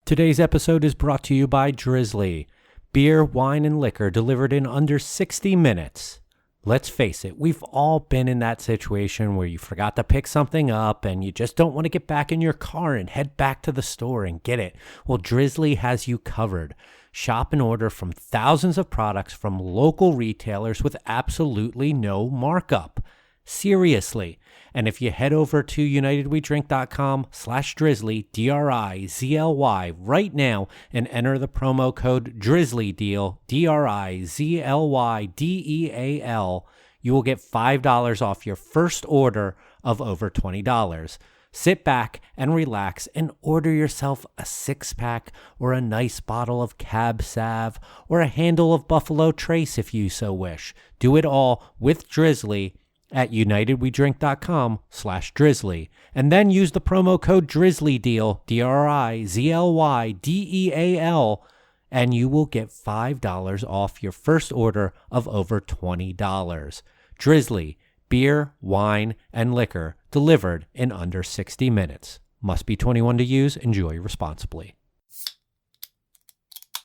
Today's episode is brought to you by Drizzly. Beer, wine, and liquor delivered in under 60 minutes. Let's face it, we've all been in that situation where you forgot to pick something up and you just don't want to get back in your car and head back to the store and get it. Well, Drizzly has you covered. Shop and order from thousands of products from local retailers with absolutely no markup. Seriously. And if you head over to unitedwedrink.com/drizzly, DRIZLY, right now and enter the promo code DrizzlyDeal, DRIZLYDEAL, you will get $5 off your first order of over $20. Sit back and relax and order yourself a 6-pack or a nice bottle of Cab Sav or a handle of Buffalo Trace if you so wish. Do it all with Drizzly at unitedwedrink.com/drizzly, and then use the promo code DrizzlyDeal, DRIZLYDEAL, and you will get $5 off your first order of over $20. Drizzly, beer, wine, and liquor delivered in under 60 minutes. Must be 21 to use. Enjoy responsibly.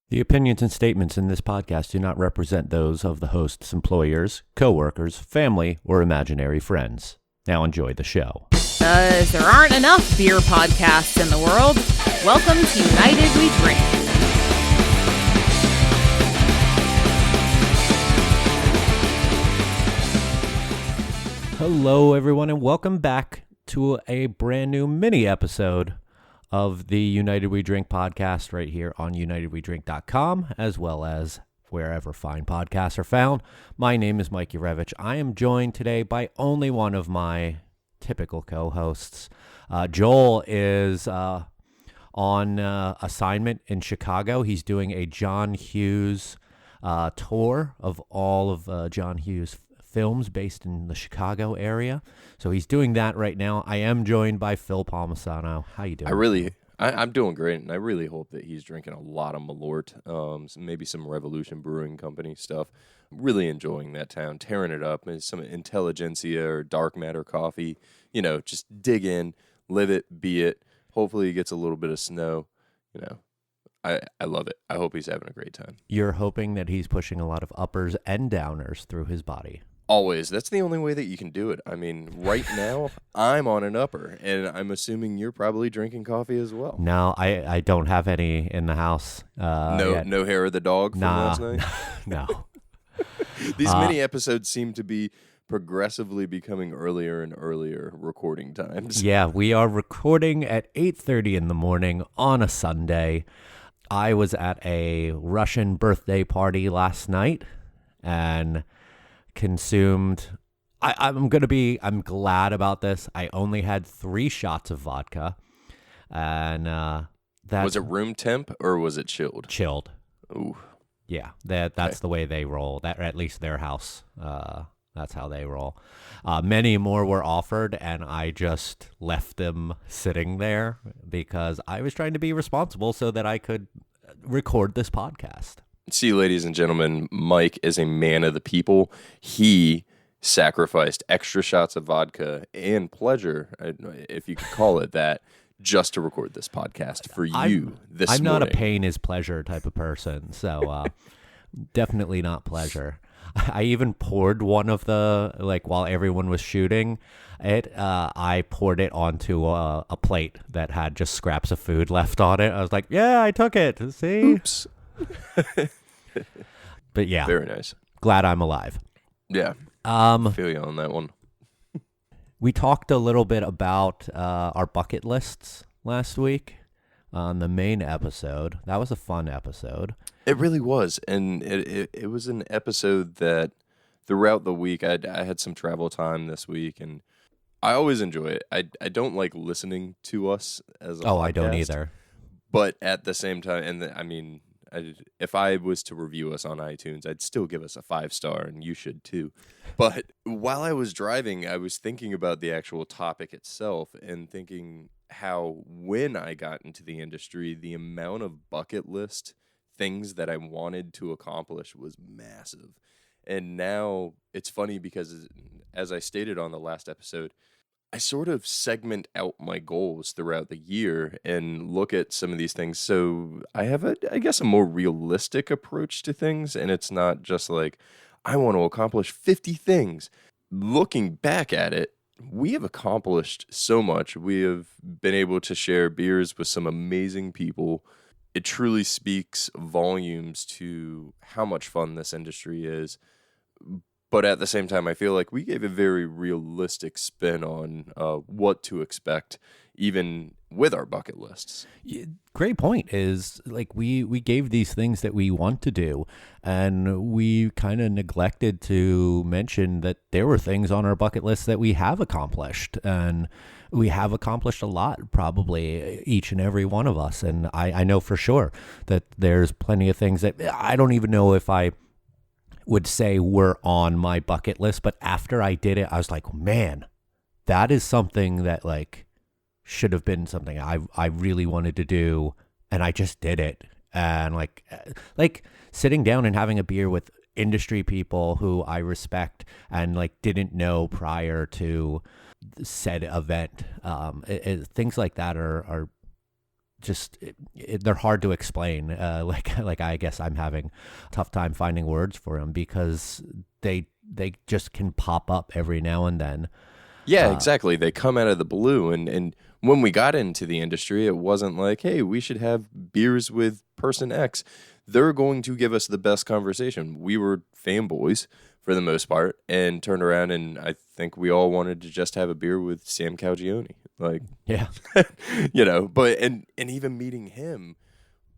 The opinions and statements in this podcast do not represent those of the host's employers, co-workers, family, or imaginary friends. Now enjoy the show. There aren't enough beer podcasts in the world. Welcome to United We Drink. Hello, everyone, and welcome back to a brand new mini episode of the United We Drink podcast right here on unitedwedrink.com, as well as wherever fine podcasts are found. My name is Mike Urevich. I am joined today by only one of my typical co-hosts. Joel is on assignment in Chicago. He's doing a John Hughes tour of all of John Hughes films based in the Chicago area. So he's doing that right now. I am joined by Phil Palmisano. How you doing? I'm doing great, and I really hope that he's drinking a lot of Malort, maybe some Revolution Brewing Company stuff. Really enjoying that town, tearing it up. Maybe some Intelligentsia or Dark Matter coffee. You know, just dig in, live it, be it. Hopefully he gets a little bit of snow. You know, I love it. I hope he's having a great time. You're hoping that he's pushing a lot of uppers and downers through his body. Always. That's the only way that you can do it. I mean, right now, I'm on an upper, and I'm assuming you're probably drinking coffee as well. No, I don't have any in the house. No hair of the dog from last night? No. These mini episodes seem to be progressively becoming earlier and earlier recording times. Yeah, we are recording at 8:30 in the morning on a Sunday. I was at a Russian birthday party last night, and consumed I'm glad about this. I only had 3 shots of vodka, and was it room temp or was it chilled? Chilled. Ooh. Yeah, that's okay. The way they roll. That, or at least their house. That's how they roll. Many more were offered, and I just left them sitting there because I was trying to be responsible so that I could record this podcast. See, ladies and gentlemen, Mike is a man of the people. He sacrificed extra shots of vodka and pleasure, if you could call it that, just to record this podcast for you this morning. I'm not a pain is pleasure type of person, so definitely not pleasure. I even poured one of the, while everyone was shooting it, I poured it onto a plate that had just scraps of food left on it. I was like, yeah, I took it. See? Oops. But yeah, very nice. Glad I'm alive. Yeah, I feel you on that one. We talked a little bit about our bucket lists last week on the main episode. That was a fun episode. It really was, and it was an episode that throughout the week I had some travel time this week, and I always enjoy it. I don't like listening to us as a podcast, I don't either. But at the same time, if I was to review us on iTunes, I'd still give us a 5-star, and you should too. But while I was driving, I was thinking about the actual topic itself and thinking how when I got into the industry, the amount of bucket list things that I wanted to accomplish was massive. And now it's funny because, as I stated on the last episode, I sort of segment out my goals throughout the year and look at some of these things. So I have I guess, a more realistic approach to things. And it's not just like, I want to accomplish 50 things. Looking back at it, we have accomplished so much. We have been able to share beers with some amazing people. It truly speaks volumes to how much fun this industry is. But at the same time, I feel like we gave a very realistic spin on what to expect, even with our bucket lists. Great point is like we gave these things that we want to do, and we kind of neglected to mention that there were things on our bucket list that we have accomplished, and we have accomplished a lot, probably each and every one of us. And I know for sure that there's plenty of things that I don't even know if I would say were on my bucket list, but after I did it, I was like, man, that is something that like should have been something I really wanted to do, and I just did it. And like sitting down and having a beer with industry people who I respect and like didn't know prior to said event, things like that are just they're hard to explain. Like I guess I'm having a tough time finding words for them because they just can pop up every now and then. Yeah, exactly. They come out of the blue, and when we got into the industry, it wasn't like, hey, we should have beers with person X. They're going to give us the best conversation. We were fanboys for the most part, and turned around, and I think we all wanted to just have a beer with Sam Calagione. Like, Yeah. But and even meeting him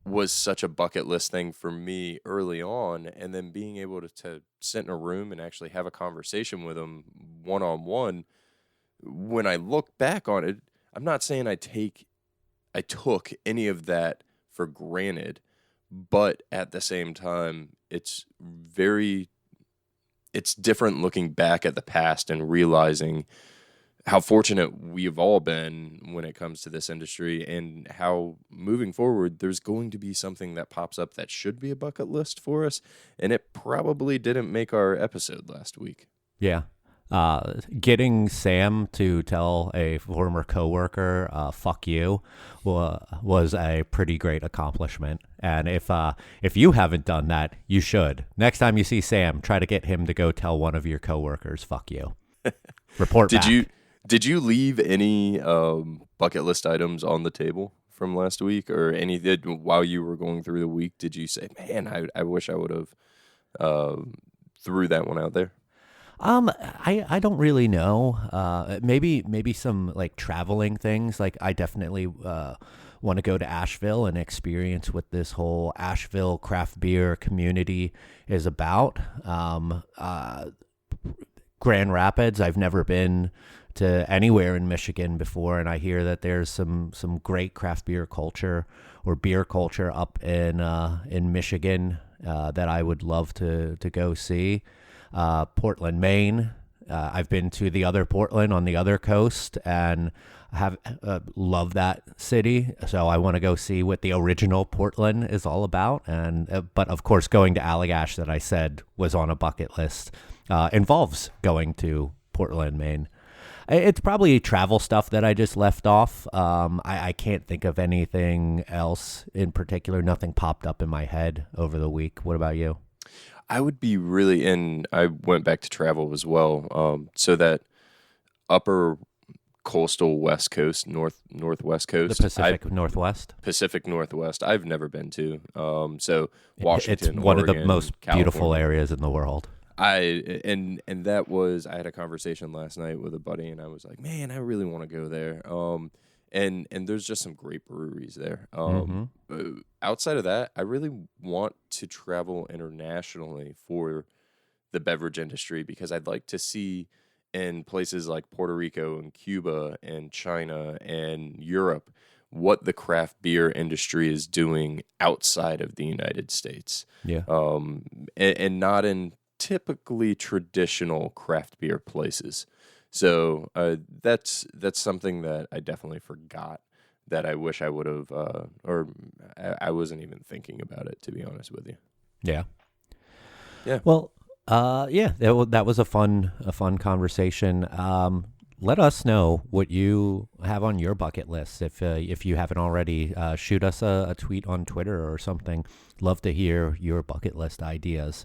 was such a bucket list thing for me early on, and then being able to sit in a room and actually have a conversation with him one-on-one. When I look back on it, I'm not saying I took any of that for granted, but at the same time, it's different looking back at the past and realizing how fortunate we've all been when it comes to this industry, and how moving forward, there's going to be something that pops up that should be a bucket list for us. And it probably didn't make our episode last week. Yeah. Getting Sam to tell a former coworker, fuck you, was a pretty great accomplishment. And if you haven't done that, you should. Next time you see Sam, try to get him to go tell one of your coworkers, fuck you. Report back. Did you leave any bucket list items on the table from last week, or any while you were going through the week? Did you say, man, I wish I would have threw that one out there? I don't really know. Maybe some like traveling things. Like I definitely want to go to Asheville and experience what this whole Asheville craft beer community is about. Grand Rapids, I've never been to anywhere in Michigan before, and I hear that there's some great craft beer culture or beer culture up in Michigan that I would love to go see. Portland, Maine. I've been to the other Portland on the other coast and have love that city. So I want to go see what the original Portland is all about. And but of course, going to Allagash, that I said was on a bucket list, involves going to Portland, Maine. It's probably travel stuff that I just left off. I can't think of anything else in particular. Nothing popped up in my head over the week. What about you? I would be really in. I went back to travel as well. So that upper coastal West Coast, northwest coast, The Pacific Northwest. Pacific Northwest. I've never been to. So Washington, It's one of the Oregon, most California. beautiful areas in the world. And that was, I had a conversation last night with a buddy, and I was like, man, I really want to go there. And there's just some great breweries there. Outside of that, I really want to travel internationally for the beverage industry, because I'd like to see in places like Puerto Rico and Cuba and China and Europe what the craft beer industry is doing outside of the United States. Yeah. And not in typically traditional craft beer places. So that's something that I definitely forgot, that I wish I would have, or I wasn't even thinking about it, to be honest with you. Yeah. Yeah. Well, yeah, that was a fun conversation. let us know what you have on your bucket list. If you haven't already, shoot us a tweet on Twitter or something. Love to hear your bucket list ideas.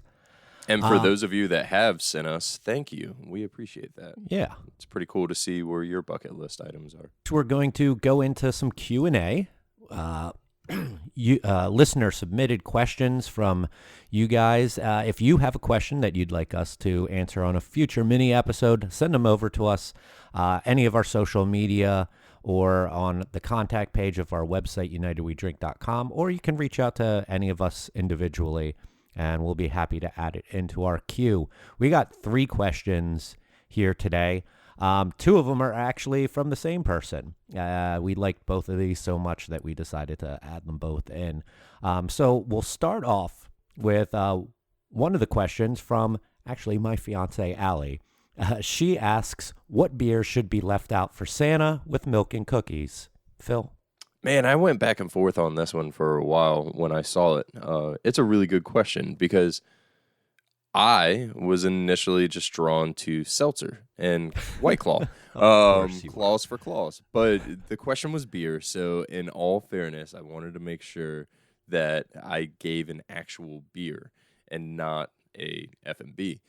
And for those of you that have sent us, thank you. We appreciate that. Yeah. It's pretty cool to see where your bucket list items are. We're going to go into some Q&A. Listener submitted questions from you guys. If you have a question that you'd like us to answer on a future mini episode, send them over to us, any of our social media or on the contact page of our website, unitedwedrink.com, or you can reach out to any of us individually, and we'll be happy to add it into our queue. We got 3 questions here today. 2 of them are actually from the same person. We liked both of these so much that we decided to add them both in. So we'll start off with one of the questions from actually my fiance, Allie. She asks, what beer should be left out for Santa with milk and cookies? Phil? Man, I went back and forth on this one for a while when I saw it. It's a really good question because I was initially just drawn to seltzer and White Claw. Claws for claws. But the question was beer, so in all fairness, I wanted to make sure that I gave an actual beer and not a F&B.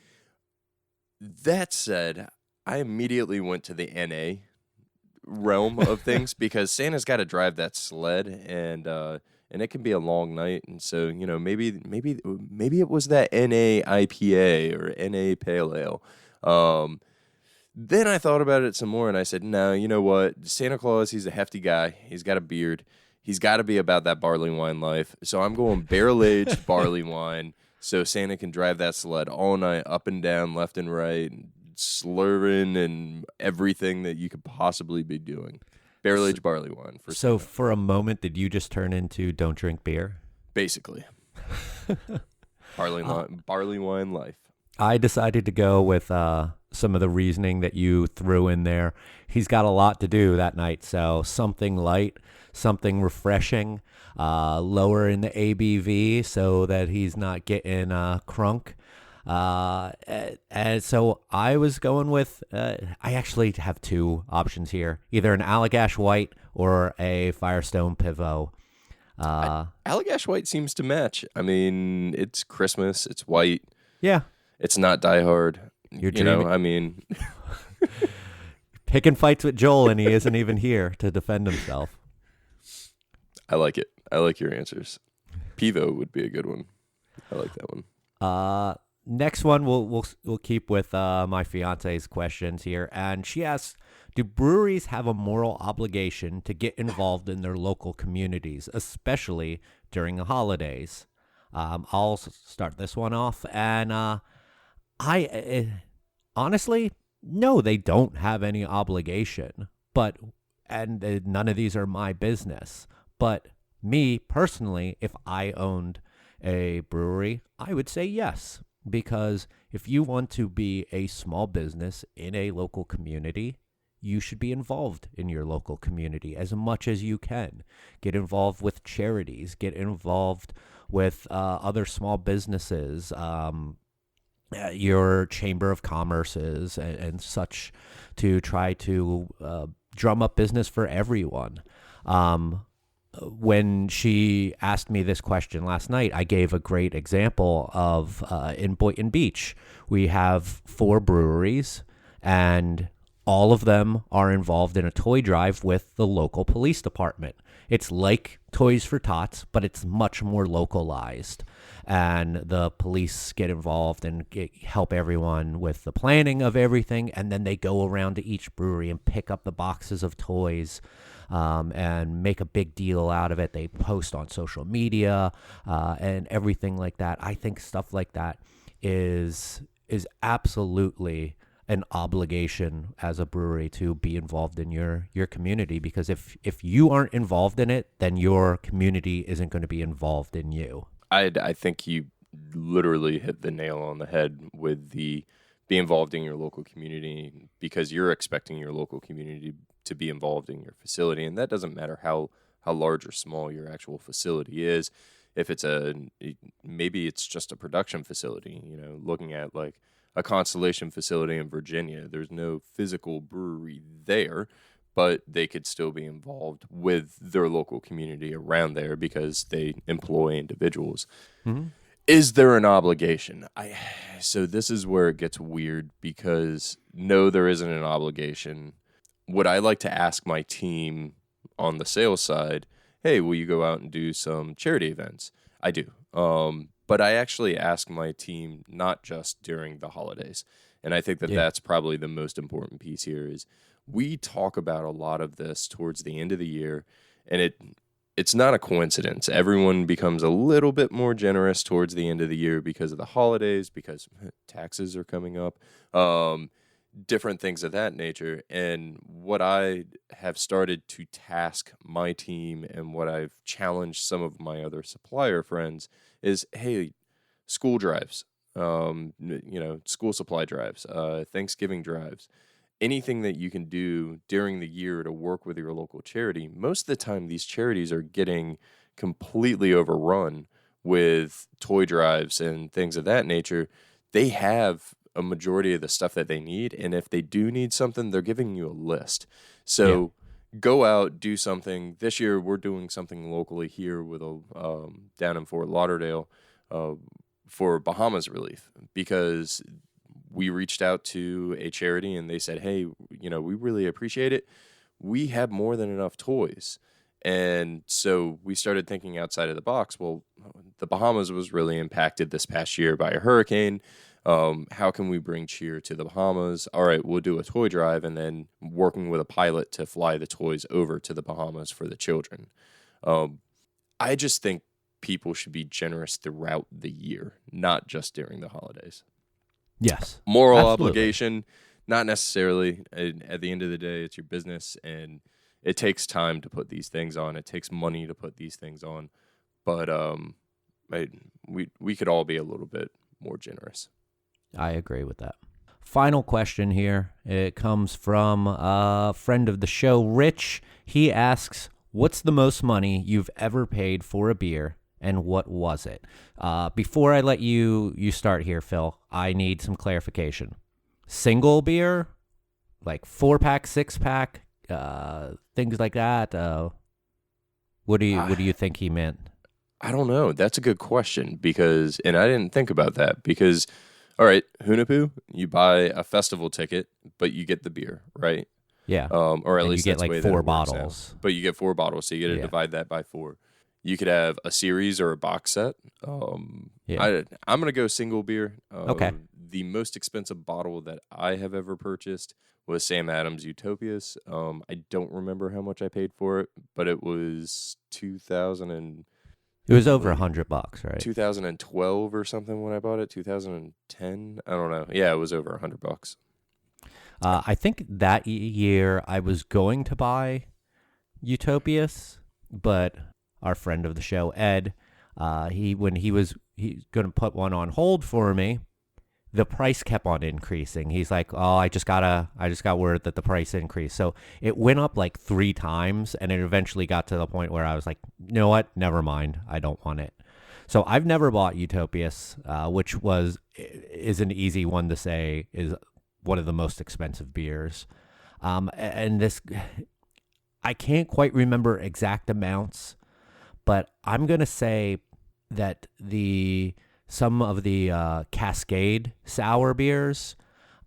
That said, I immediately went to the NA realm of things because Santa's got to drive that sled, and it can be a long night, and so maybe it was that NA IPA or NA Pale Ale. Then I thought about it some more, and I said, no, you know what? Santa Claus, he's a hefty guy. He's got a beard. He's got to be about that barley wine life. So I'm going barrel-aged barley wine so Santa can drive that sled all night, up and down, left and right, slurring and everything that you could possibly be doing. Barrel-aged barley wine. So for a moment, did you just turn into don't drink beer? Basically. Barley wine life. I decided to go with some of the reasoning that you threw in there. He's got a lot to do that night, so something light, something refreshing, lower in the ABV so that he's not getting crunk. And so I was going with, I actually have 2 options here, either an Allagash White or a Firestone Pivot. Allagash White seems to match. I mean, it's Christmas, it's white. Yeah. It's not Die Hard. You're dreaming. Picking fights with Joel and he isn't even here to defend himself. I like it. I like your answers. Pivo would be a good one. I like that one. Next one, we'll keep with my fiance's questions here, and she asks, do breweries have a moral obligation to get involved in their local communities, especially during the holidays? I'll start this one off, and I honestly, no, they don't have any obligation, and none of these are my business, but me personally, if I owned a brewery, I would say yes. Because if you want to be a small business in a local community, you should be involved in your local community as much as you can. Get involved with charities, get involved with other small businesses, your chamber of commerces and such, to try to drum up business for everyone. When she asked me this question last night, I gave a great example of in Boynton Beach. We have 4 breweries, and all of them are involved in a toy drive with the local police department. It's like Toys for Tots, but it's much more localized. And the police get involved and help everyone with the planning of everything, and then they go around to each brewery and pick up the boxes of toys. And make a big deal out of it. They post on social media and everything like that. I think stuff like that is absolutely an obligation as a brewery to be involved in your community, because if you aren't involved in it, then your community isn't going to be involved in you. I think you literally hit the nail on the head with be involved in your local community, because you're expecting your local community to be involved in your facility, and that doesn't matter how large or small your actual facility is. If it's maybe it's just a production facility, looking at like a Constellation facility in Virginia. There's no physical brewery there, but they could still be involved with their local community around there because they employ individuals. Mhm. Is there an obligation? So this is where it gets weird because no, there isn't an obligation. Would I like to ask my team on the sales side, hey, will you go out and do some charity events? I do. But I actually ask my team not just during the holidays. And I think that that's probably the most important piece here is we talk about a lot of this towards the end of the year, and it's not a coincidence. Everyone becomes a little bit more generous towards the end of the year because of the holidays, because taxes are coming up, different things of that nature. And what I have started to task my team and what I've challenged some of my other supplier friends is, hey, school drives, school supply drives, Thanksgiving drives, anything that you can do during the year to work with your local charity. Most of the time, these charities are getting completely overrun with toy drives and things of that nature. They have a majority of the stuff that they need, and if they do need something, they're giving you a list. So go out, do something. This year, we're doing something locally here with down in Fort Lauderdale for Bahamas relief because we reached out to a charity and they said, hey, we really appreciate it. We have more than enough toys. And so we started thinking outside of the box. Well, the Bahamas was really impacted this past year by a hurricane. How can we bring cheer to the Bahamas? All right, we'll do a toy drive and then working with a pilot to fly the toys over to the Bahamas for the children. I just think people should be generous throughout the year, not just during the holidays. Yes. Moral Absolutely. obligation, not necessarily. At the end of the day, it's your business, and it takes time to put these things on. It takes money to put these things on. But we could all be a little bit more generous. I agree with that. Final question here. It comes from a friend of the show, Rich. He asks, what's the most money you've ever paid for a beer, and what was it? Before I let you start here, Phil, I need some clarification. Single beer, like 4-pack, 6-pack, things like that. What do you think he meant? I don't know. That's a good question and I didn't think about that because, all right, Hunapoo, you buy a festival ticket, but you get the beer, right? Yeah. Or at and least you get that's the way like that 4 it works bottles. out. But you get 4 bottles, so you got to divide that by 4. You could have a series or a box set. I'm going to go single beer. Okay. The most expensive bottle that I have ever purchased was Sam Adams Utopias. I don't remember how much I paid for it, but it was It was over $100, right? 2012 or something when I bought it. 2010. I don't know. Yeah, it was over $100. I think that year I was going to buy Utopias, but our friend of the show, Ed, he's going to put one on hold for me. The price kept on increasing. He's like, "Oh, I just got word that the price increased." So it went up like 3 times, and it eventually got to the point where I was like, "You know what? Never mind. I don't want it." So I've never bought Utopias, which is an easy one to say is one of the most expensive beers. And this, I can't quite remember exact amounts, but I'm gonna say that some of the Cascade sour beers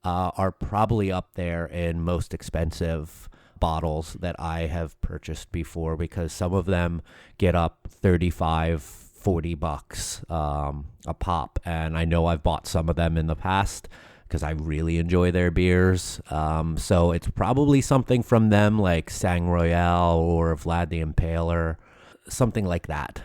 are probably up there in most expensive bottles that I have purchased before because some of them get up $35-$40 a pop, and I know I've bought some of them in the past because I really enjoy their beers. So it's probably something from them like Sang Royale or Vlad the Impaler, something like that.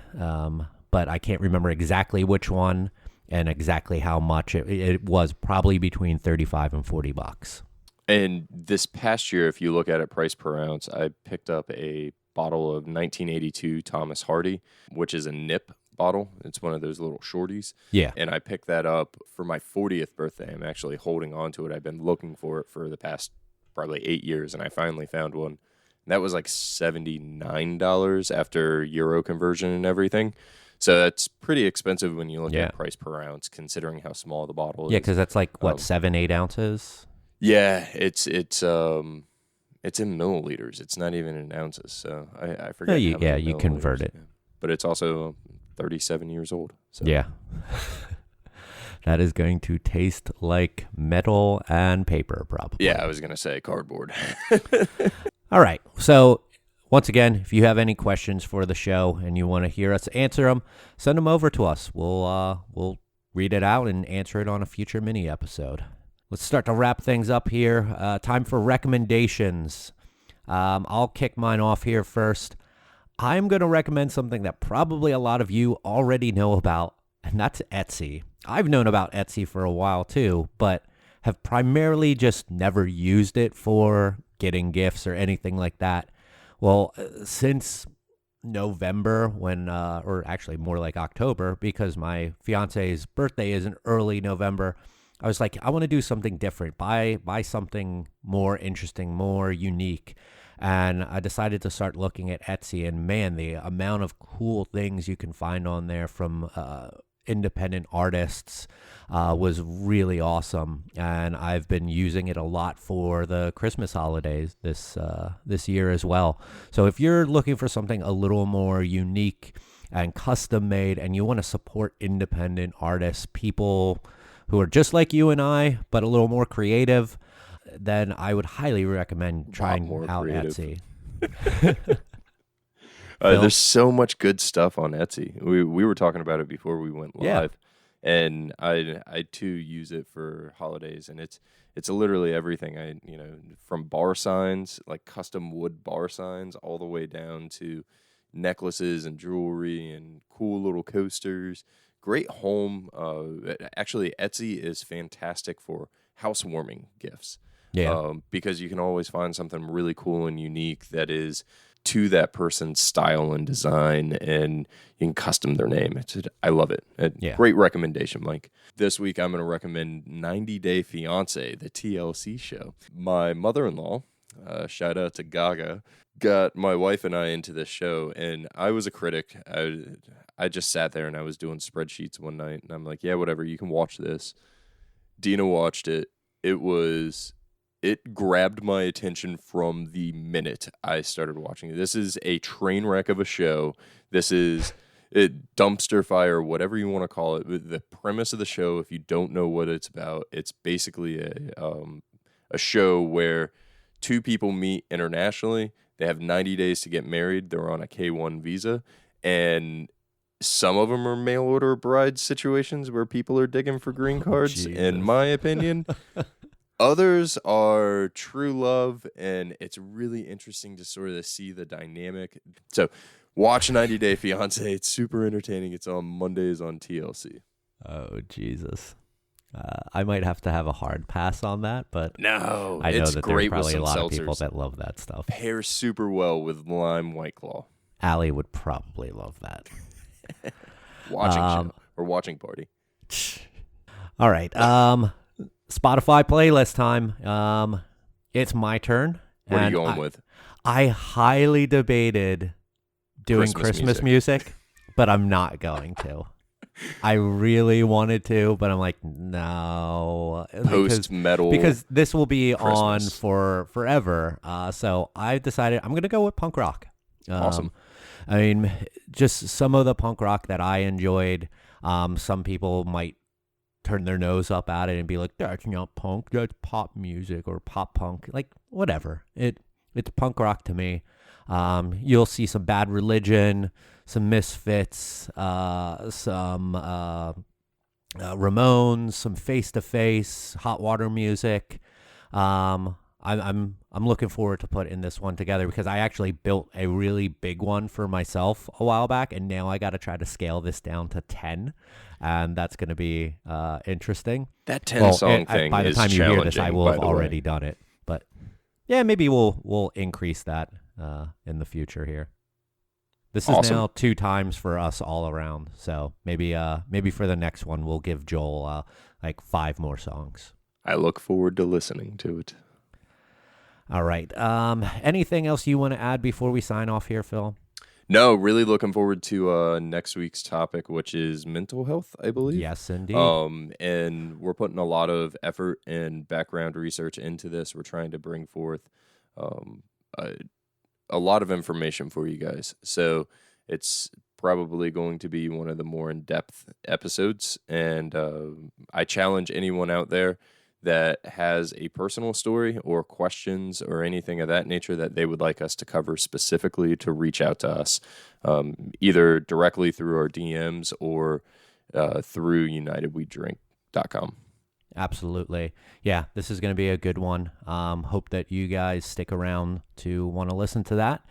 But I can't remember exactly which one and exactly how much. It was probably between $35 and $40. And this past year, if you look at it price per ounce, I picked up a bottle of 1982 Thomas Hardy, which is a nip bottle. It's one of those little shorties. Yeah. And I picked that up for my 40th birthday. I'm actually holding on to it. I've been looking for it for the past probably 8 years, and I finally found one. And that was like $79 after euro conversion and everything. So that's pretty expensive when you look Yeah. at price per ounce, considering how small the bottle Yeah, is. because that's like, what, 7-8 ounces? Yeah, it's in milliliters. It's not even in ounces. So I forget how many you convert milliliters. it. Yeah. But it's also 37 years old. So. Yeah. That is going to taste like metal and paper, probably. Yeah, I was going to say cardboard. All right. So, once again, if you have any questions for the show and you want to hear us answer them, send them over to us. We'll read it out and answer it on a future mini episode. Let's start to wrap things up here. Time for recommendations. I'll kick mine off here first. I'm going to recommend something that probably a lot of you already know about, and that's Etsy. I've known about Etsy for a while too, but have primarily just never used it for getting gifts or anything like that. Well, since November, or actually more like October, because my fiance's birthday is in early November, I was like, I want to do something different, buy something more interesting, more unique. And I decided to start looking at Etsy, and man, the amount of cool things you can find on there from independent artists was really awesome. And I've been using it a lot for the Christmas holidays this year as well. So if you're looking for something a little more unique and custom made, and you want to support independent artists, people who are just like you and I, but a little more creative, then I would highly recommend trying out Etsy. There's so much good stuff on Etsy. We were talking about it before we went live, and I too use it for holidays, and it's literally everything. From bar signs, like custom wood bar signs, all the way down to necklaces and jewelry and cool little coasters. Great home. Actually, Etsy is fantastic for housewarming gifts. Yeah. Because you can always find something really cool and unique that is to that person's style and design, and you can custom their name. I love it. Great recommendation, Mike. This week, I'm going to recommend 90 Day Fiance, the TLC show. My mother-in-law, shout out to Gaga, got my wife and I into this show, and I was a critic. I just sat there and I was doing spreadsheets one night, and I'm like, yeah, whatever, you can watch this. Dina watched it. It grabbed my attention from the minute I started watching it. This is a train wreck of a show. This is a dumpster fire, whatever you want to call it. The premise of the show, if you don't know what it's about, it's basically a show where two people meet internationally. They have 90 days to get married. They're on a K-1 visa, and some of them are mail order bride situations where people are digging for green cards, in my opinion. Others are true love, and it's really interesting to sort of see the dynamic. So watch 90 Day Fiance. It's super entertaining. It's on Mondays on TLC. Oh, Jesus. I might have to have a hard pass on that, but no, I know it's that great there's probably a lot seltzers. of people that love that stuff. Pairs super well with lime White Claw. Allie would probably love that. Watching show or watching party. All right. Spotify playlist time. It's my turn. What are you going with? I highly debated doing Christmas music, but I'm not going to. I really wanted to, but I'm like, no. Post metal. Because this will be Christmas. on for forever. So I decided I'm going to go with punk rock. Awesome. I mean, just some of the punk rock that I enjoyed. Some people might turn their nose up at it and be like, that's not punk, that's pop music or pop punk. Like, whatever. It's punk rock to me. You'll see some Bad Religion, some Misfits, some Ramones, some Face to Face, Hot Water Music. I'm looking forward to putting this one together because I actually built a really big one for myself a while back, and now I got to try to scale this down to 10, and that's going to be interesting. That 10-song thing by the is time you hear this, challenging, I will by have the already way. done it. But yeah, maybe we'll increase that in the future here. This is Awesome. now 2 times for us all around, so maybe for the next one we'll give Joel like 5 more songs. I look forward to listening to it. All right. Anything else you want to add before we sign off here, Phil? No, really looking forward to next week's topic, which is mental health, I believe. Yes, indeed. And we're putting a lot of effort and background research into this. We're trying to bring forth a lot of information for you guys. So it's probably going to be one of the more in-depth episodes. And I challenge anyone out there that has a personal story or questions or anything of that nature that they would like us to cover specifically to reach out to us, either directly through our DMs or through UnitedWeDrink.com. Absolutely. Yeah, this is going to be a good one. Hope that you guys stick around to want to listen to that.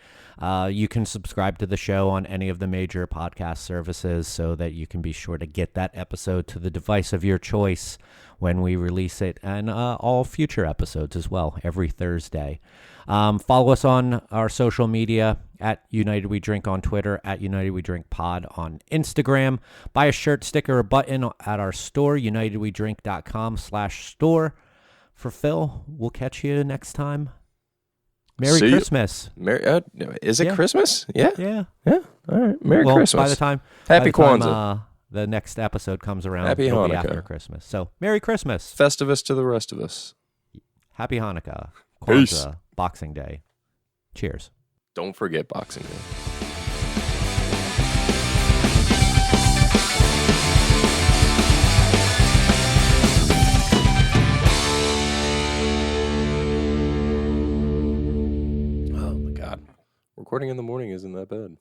You can subscribe to the show on any of the major podcast services so that you can be sure to get that episode to the device of your choice when we release it, and all future episodes as well, every Thursday. Follow us on our social media at United We Drink on Twitter, at United We Drink Pod on Instagram. Buy a shirt, sticker, or button at our store, UnitedWeDrink.com/store. For Phil, we'll catch you next time. Merry Christmas. Is it Christmas? Yeah. Yeah. All right. Merry Christmas. By the time Kwanzaa. The next episode comes around, Happy it'll be Hanukkah. after Christmas. So, Merry Christmas. Festivus to the rest of us. Happy Hanukkah. Peace. Kwanzaa. Boxing Day. Cheers. Don't forget Boxing Day. Oh my God. Recording in the morning isn't that bad.